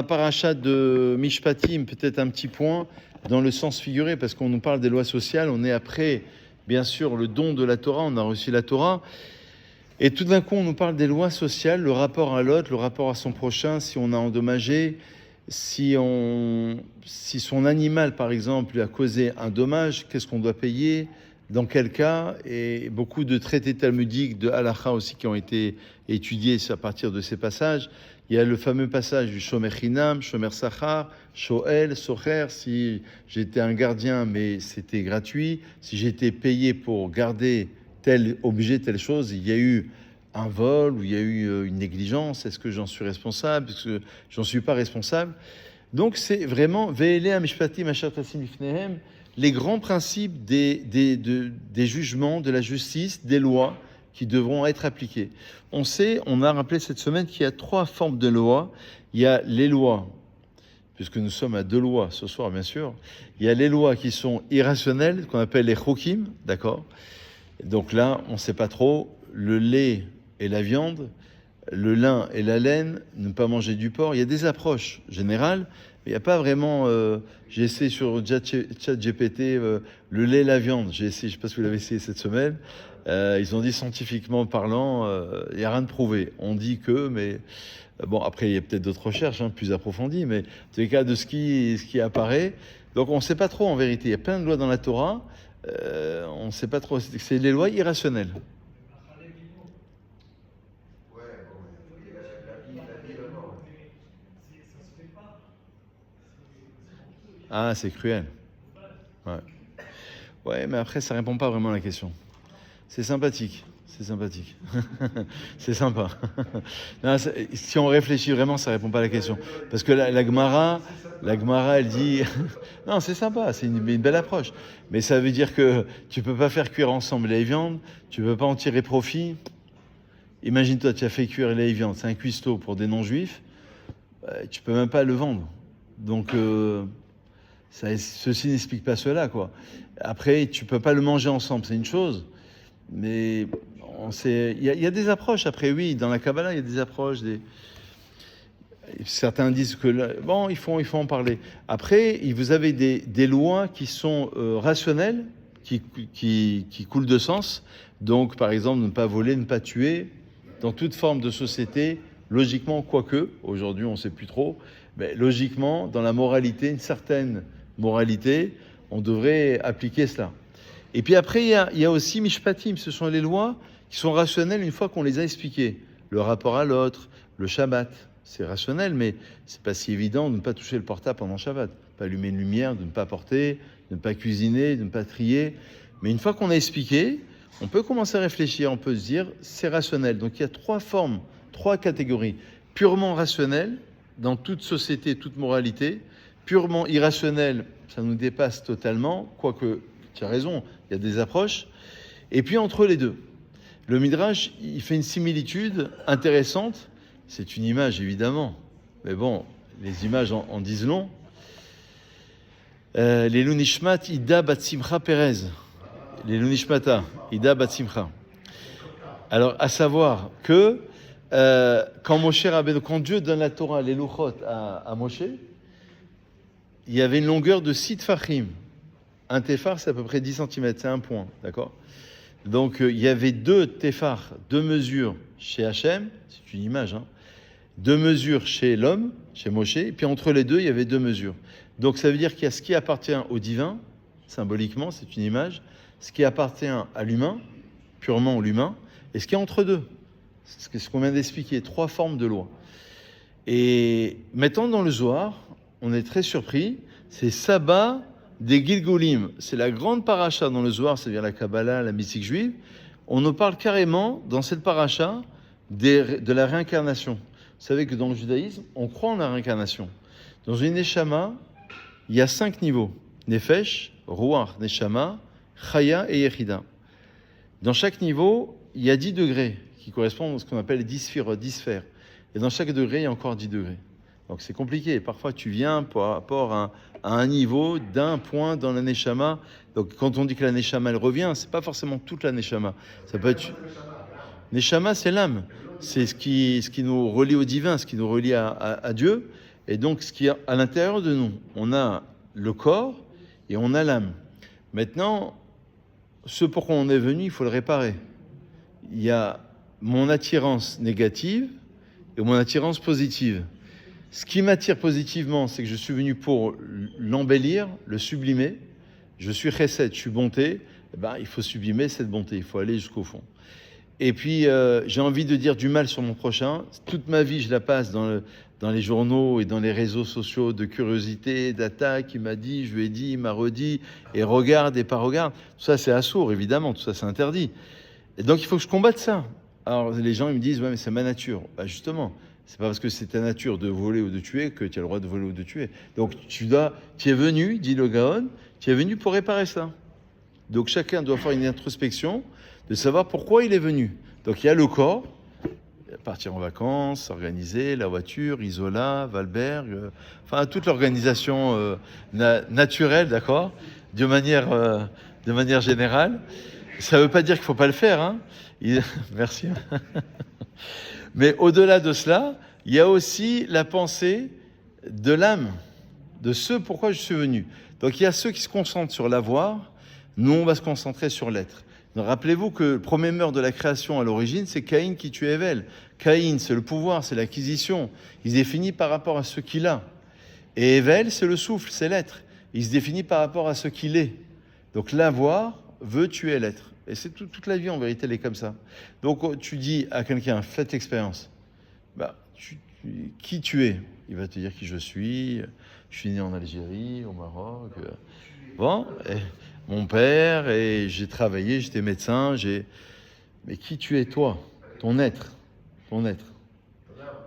La paracha de Mishpatim, peut-être un petit point dans le sens figuré, parce qu'on nous parle des lois sociales, on est après, bien sûr, le don de la Torah, on a reçu la Torah, et tout d'un coup, on nous parle des lois sociales, le rapport à l'autre, le rapport à son prochain, si on a endommagé, si son animal, par exemple, lui a causé un dommage, qu'est-ce qu'on doit payer, dans quel cas, et beaucoup de traités talmudiques, de halakha aussi, qui ont été étudiés à partir de ces passages. Il y a le fameux passage du Shomer Chinam, Shomer Sachar, Shoel, Socher, si j'étais un gardien, mais c'était gratuit, si j'étais payé pour garder tel objet, telle chose, il y a eu un vol ou il y a eu une négligence, est-ce que j'en suis responsable, est-ce que j'en suis pas responsable? Donc c'est vraiment Ve'ele Mishpatim Asher Tasim Lifnehem, les grands principes des jugements, de la justice, des lois qui devront être appliquées. On a rappelé cette semaine qu'il y a 3 formes de lois. Il y a les lois, puisque nous sommes à 2 lois ce soir, bien sûr. Il y a les lois qui sont irrationnelles, qu'on appelle les chokim, d'accord? Donc là, on ne sait pas trop, le lait et la viande, le lin et la laine, ne pas manger du porc. Il y a des approches générales, mais il n'y a pas vraiment... j'ai essayé sur ChatGPT, le lait et la viande. J'ai essayé, je ne sais pas si vous l'avez essayé cette semaine. Ils ont dit scientifiquement parlant, il n'y a rien de prouvé. On dit que, mais... Bon, après, il y a peut-être d'autres recherches plus approfondies, mais en tous les cas, de ce qui apparaît. Donc, on ne sait pas trop en vérité. Il y a plein de lois dans la Torah. On ne sait pas trop. C'est les lois irrationnelles. Ah, c'est cruel. Ouais. Ouais, mais après, ça répond pas vraiment à la question. C'est sympathique. C'est sympathique. C'est sympa. Non, si on réfléchit vraiment, ça répond pas à la question. Parce que la Gemara, elle dit... Non, c'est sympa, c'est une belle approche. Mais ça veut dire que tu peux pas faire cuire ensemble les viandes, tu peux pas en tirer profit. Imagine-toi, tu as fait cuire les viandes, c'est un cuistot pour des non-juifs, tu peux même pas le vendre. Donc... ceci n'explique pas cela, quoi. Après, tu peux pas le manger ensemble, c'est une chose, mais il y a des approches. Après, oui, dans la Kabbalah, il y a des approches. Certains disent que bon, il faut en parler. Après, vous avez des lois qui sont rationnelles, qui coulent de sens. Donc, par exemple, ne pas voler, ne pas tuer, dans toute forme de société. Logiquement, quoique, aujourd'hui on ne sait plus trop, mais logiquement, dans la moralité, une certaine moralité, on devrait appliquer cela. Et puis après, il y a aussi Mishpatim, ce sont les lois qui sont rationnelles une fois qu'on les a expliquées. Le rapport à l'autre, le Shabbat, c'est rationnel, mais c'est pas si évident de ne pas toucher le portable pendant Shabbat, de ne pas allumer une lumière, de ne pas porter, de ne pas cuisiner, de ne pas trier. Mais une fois qu'on a expliqué, on peut commencer à réfléchir, on peut se dire, c'est rationnel. Donc il y a 3 formes, 3 catégories. Purement rationnel, dans toute société, toute moralité. Purement irrationnel, ça nous dépasse totalement, quoique, tu as raison, il y a des approches. Et puis entre les deux, le Midrash, il fait une similitude intéressante. C'est une image, évidemment. Mais bon, les images en disent long. Les Lunishmat, Ida Batsimcha Perez. Les Lunishmata, Ida Batsimcha. Alors, à savoir que quand Moshe Rabbeinu, quand Dieu donne la Torah, les Luchot à Moshe, il y avait une longueur de 6 tfachim. Un téphar, c'est à peu près 10 cm, c'est un point, d'accord? Donc, il y avait 2 téphars, 2 mesures chez Hachem, c'est une image, 2 mesures chez l'homme, chez Moshe, et puis entre les deux, il y avait 2 mesures. Donc, ça veut dire qu'il y a ce qui appartient au divin, symboliquement, c'est une image, ce qui appartient à l'humain, purement l'humain, et ce qui est entre deux. C'est ce qu'on vient d'expliquer, 3 formes de loi. Et maintenant, dans le Zohar, on est très surpris, c'est Saba des Gilgulim. C'est la grande paracha dans le Zohar, c'est-à-dire la Kabbalah, la mystique juive. On nous parle carrément, dans cette paracha, de la réincarnation. Vous savez que dans le judaïsme, on croit en la réincarnation. Dans une Neshama, il y a 5 niveaux. Nefesh, Ruach, Neshama, Chaya et Yechida. Dans chaque niveau, il y a 10 degrés qui correspondent à ce qu'on appelle les 10 sphères, 10 sphères. Et dans chaque degré, il y a encore 10 degrés. Donc c'est compliqué. Parfois, tu viens par rapport à un niveau d'un point dans la Neshama. Donc quand on dit que la Neshama, elle revient, c'est pas forcément toute la Neshama. Ça peut être... Neshama, c'est l'âme. C'est ce qui nous relie au divin, ce qui nous relie à Dieu. Et donc, ce qui est à l'intérieur de nous, on a le corps et on a l'âme. Maintenant, ce pourquoi on est venu, il faut le réparer. Il y a mon attirance négative et mon attirance positive. Ce qui m'attire positivement, c'est que je suis venu pour l'embellir, le sublimer. Je suis chesed, je suis bonté. Eh ben, il faut sublimer cette bonté, il faut aller jusqu'au fond. Et puis, j'ai envie de dire du mal sur mon prochain. Toute ma vie, je la passe dans les journaux et dans les réseaux sociaux de curiosité, d'attaque. Il m'a dit, je lui ai dit, il m'a redit, et regarde et pas regarde. Tout ça, c'est assourd, évidemment, tout ça, c'est interdit. Et donc, il faut que je combatte ça. Alors, les gens, ils me disent, ouais, mais c'est ma nature. Bah, justement, c'est pas parce que c'est ta nature de voler ou de tuer que tu as le droit de voler ou de tuer. Donc, tu es venu, dit le Gaon, tu es venu pour réparer ça. Donc, chacun doit faire une introspection de savoir pourquoi il est venu. Donc, il y a le corps, partir en vacances, s'organiser, la voiture, Isola, Valberg, enfin, toute l'organisation naturelle, d'accord, de manière générale. Ça ne veut pas dire qu'il ne faut pas le faire, hein. Merci. Mais au-delà de cela, il y a aussi la pensée de l'âme, de ce pourquoi je suis venu. Donc il y a ceux qui se concentrent sur l'avoir, nous on va se concentrer sur l'être. Donc, rappelez-vous que le premier meurtre de la création à l'origine, c'est Caïn qui tue Èvel. Caïn, c'est le pouvoir, c'est l'acquisition. Il se définit par rapport à ce qu'il a. Et Èvel, c'est le souffle, c'est l'être. Il se définit par rapport à ce qu'il est. Donc l'avoir veut tuer l'être. Et c'est toute la vie, en vérité, elle est comme ça. Donc, tu dis à quelqu'un, faites l'expérience. Bah, qui tu es? Il va te dire qui je suis. Je suis né en Algérie, au Maroc. Bon, mon père, et j'ai travaillé, j'étais médecin. Mais qui tu es, toi? Ton être. Ton être.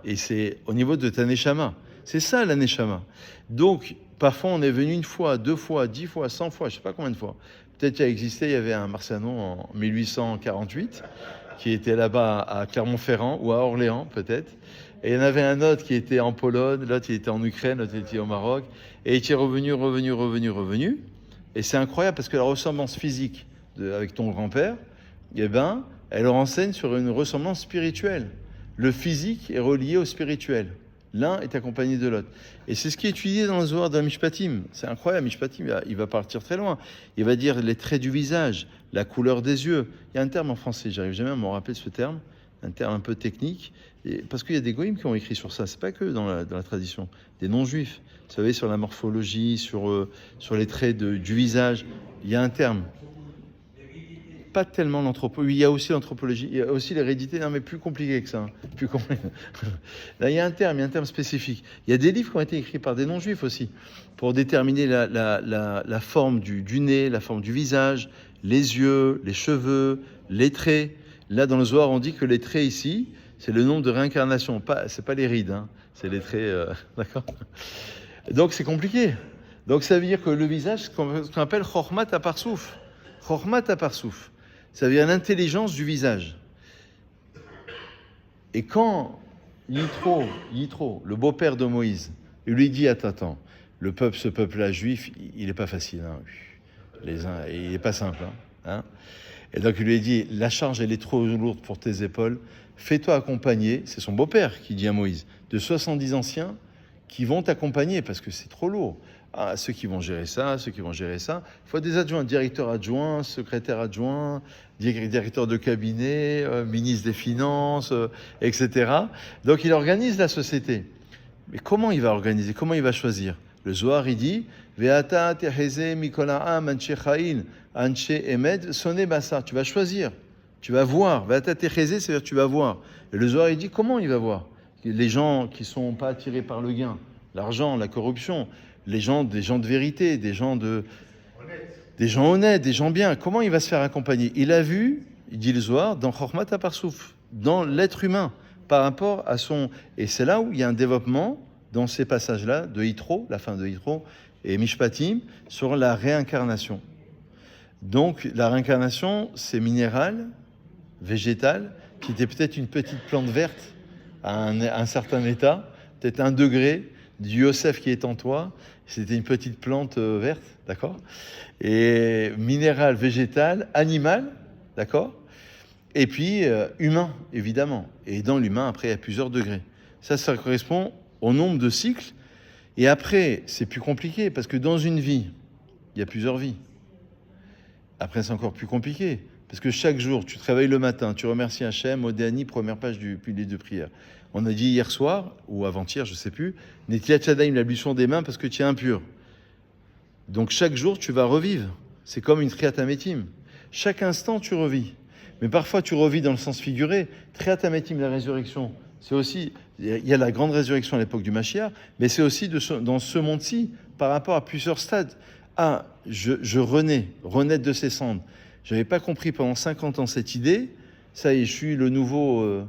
Et c'est au niveau de ta neshama. C'est ça, la neshama. Donc, parfois, on est venu une fois, 2 fois, 10 fois, 100 fois, je ne sais pas combien de fois. Peut-être qu'il a existé, il y avait un Marciano en 1848 qui était là-bas à Clermont-Ferrand ou à Orléans peut-être. Et il y en avait un autre qui était en Pologne, l'autre il était en Ukraine, l'autre il était au Maroc. Et il était revenu. Et c'est incroyable parce que la ressemblance physique avec ton grand-père, eh ben, elle renseigne sur une ressemblance spirituelle. Le physique est relié au spirituel. L'un est accompagné de l'autre. Et c'est ce qui est étudié dans le Zohar de Mishpatim. C'est incroyable, Mishpatim, il va partir très loin. Il va dire les traits du visage, la couleur des yeux. Il y a un terme en français, j'arrive jamais à me rappeler ce terme, un terme un peu technique, parce qu'il y a des goïms qui ont écrit sur ça, c'est pas que dans la tradition, des non-juifs. Vous savez, sur la morphologie, sur les traits du visage, il y a un terme. Pas tellement l'anthropologie, il y a aussi l'anthropologie, il y a aussi l'hérédité, non mais plus compliqué que ça. Plus compliqué. Là, il y a un terme spécifique. Il y a des livres qui ont été écrits par des non-juifs aussi, pour déterminer la forme du nez, la forme du visage, les yeux, les cheveux, les traits. Là, dans le Zohar, on dit que les traits ici, c'est le nombre de réincarnations. C'est pas les rides, hein, c'est les traits, d'accord. Donc c'est compliqué. Donc ça veut dire que le visage, c'est ce qu'on appelle Chormat Aparsouf. Chormat Aparsouf. Ça veut dire l'intelligence du visage. Et quand Yitro, le beau-père de Moïse, il lui dit, attends, ce peuple-là juif, il n'est pas facile. Hein. Il n'est pas simple. Hein. Et donc il lui a dit, la charge, elle est trop lourde pour tes épaules. Fais-toi accompagner, c'est son beau-père qui dit à Moïse, de 70 anciens qui vont t'accompagner parce que c'est trop lourd. Ah, ceux qui vont gérer ça. Il faut des adjoints, directeurs adjoints, secrétaires adjoints, directeurs de cabinet, ministre des Finances, etc. Donc il organise la société. Mais comment il va organiser? Comment il va choisir? Le Zohar, il dit Ve'ata teheze mikola'am anche cha'il anche emed sone basa. Tu vas choisir, tu vas voir. Ve'ata teheze, c'est-à-dire tu vas voir. Et le Zohar, il dit comment il va voir? Les gens qui ne sont pas attirés par le gain, l'argent, la corruption, des gens de vérité, des gens honnêtes, des gens bien. Comment il va se faire accompagner? Il a vu, il dit le Zohar, dans Chormat Aparsouf, dans l'être humain, par rapport à son... Et c'est là où il y a un développement, dans ces passages-là, de Yitro, la fin de Yitro, et Mishpatim, sur la réincarnation. Donc, la réincarnation, c'est minéral, végétal, qui était peut-être une petite plante verte, à un certain état, peut-être 1 degré, du Yosef qui est en toi, c'était une petite plante verte, d'accord? Et minéral, végétal, animal, d'accord? Et puis humain, évidemment. Et dans l'humain, après, il y a plusieurs degrés. Ça correspond au nombre de cycles Et après, c'est plus compliqué, parce que dans une vie, il y a plusieurs vies. Après, c'est encore plus compliqué, parce que chaque jour, tu te réveilles le matin, tu remercies Hachem, Odéani, première page du pilier de prière. On a dit hier soir, ou avant-hier, je ne sais plus, Netilat Yadayim, l'ablution des mains, parce que tu es impur. Donc chaque jour, tu vas revivre. C'est comme une Triat Hametim. Chaque instant, tu revis. Mais parfois, tu revis dans le sens figuré. Triat Hametim, la résurrection, c'est aussi... Il y a la grande résurrection à l'époque du Mashiach, mais c'est aussi dans ce monde-ci, par rapport à plusieurs stades. Ah, je renaître de ses cendres. Je n'avais pas compris pendant 50 ans cette idée. Ça y est, je suis le nouveau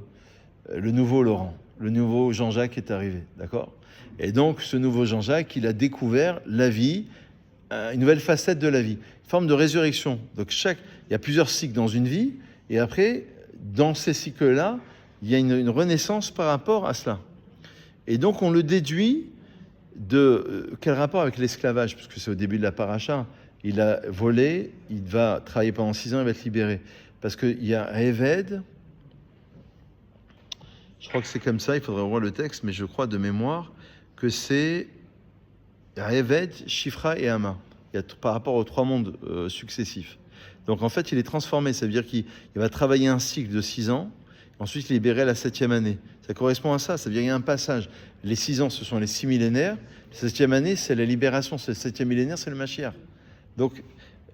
Laurent. Le nouveau Jean-Jacques est arrivé, d'accord ? Et donc, ce nouveau Jean-Jacques, il a découvert la vie, une nouvelle facette de la vie, une forme de résurrection. Donc, il y a plusieurs cycles dans une vie, et après, dans ces cycles-là, il y a une renaissance par rapport à cela. Et donc, on le déduit de quel rapport avec l'esclavage, puisque c'est au début de la paracha, il a volé, il va travailler pendant 6 ans, il va être libéré. Parce qu'il y a Eved, je crois que c'est comme ça, il faudrait revoir le texte, mais je crois de mémoire que c'est Eved, Shifra et Hama. Il y a par rapport aux 3 mondes successifs. Donc en fait, il est transformé, ça veut dire qu'il va travailler un cycle de 6 ans, ensuite il est libéré à la 7e année. Ça correspond à ça veut dire qu'il y a un passage. Les 6 ans, ce sont les 6 millénaires, la 7e année, c'est la libération, c'est le 7e millénaire, c'est le Mashiach. Donc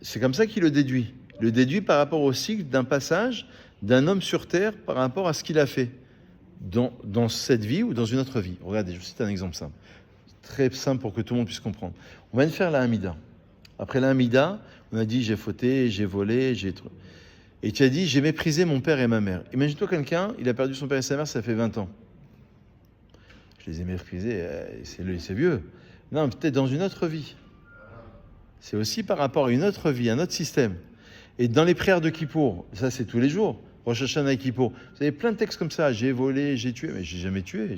c'est comme ça qu'il le déduit. Il le déduit par rapport au cycle d'un passage d'un homme sur terre par rapport à ce qu'il a fait dans cette vie ou dans une autre vie. Regardez, je vous cite un exemple simple. Très simple pour que tout le monde puisse comprendre. On vient de faire la Hamida. Après la Hamida, on a dit j'ai fauté, j'ai volé, et tu as dit j'ai méprisé mon père et ma mère. Imagine-toi quelqu'un, il a perdu son père et sa mère, ça fait 20 ans. Je les ai méprisés, c'est vieux. Non, peut-être dans une autre vie. C'est aussi par rapport à une autre vie, un autre système. Et dans les prières de Kippour, ça c'est tous les jours, Rosh Hashanah et Kippour, vous avez plein de textes comme ça, j'ai volé, j'ai tué, mais j'ai jamais tué,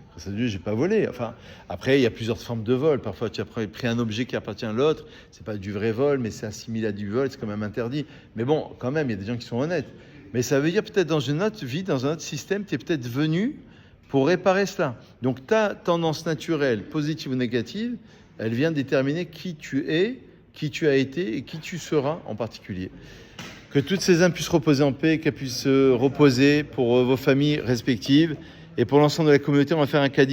grâce à Dieu, j'ai pas volé. Enfin, après, il y a plusieurs formes de vol. Parfois, tu as pris un objet qui appartient à l'autre, c'est pas du vrai vol, mais c'est assimilé à du vol, c'est quand même interdit. Mais bon, quand même, il y a des gens qui sont honnêtes. Mais ça veut dire peut-être dans une autre vie, dans un autre système, tu es peut-être venu pour réparer cela. Donc ta tendance naturelle, positive ou négative, elle vient déterminer qui tu es, qui tu as été et qui tu seras en particulier. Que toutes ces âmes puissent reposer en paix, qu'elles puissent reposer pour vos familles respectives et pour l'ensemble de la communauté. On va faire un caddie.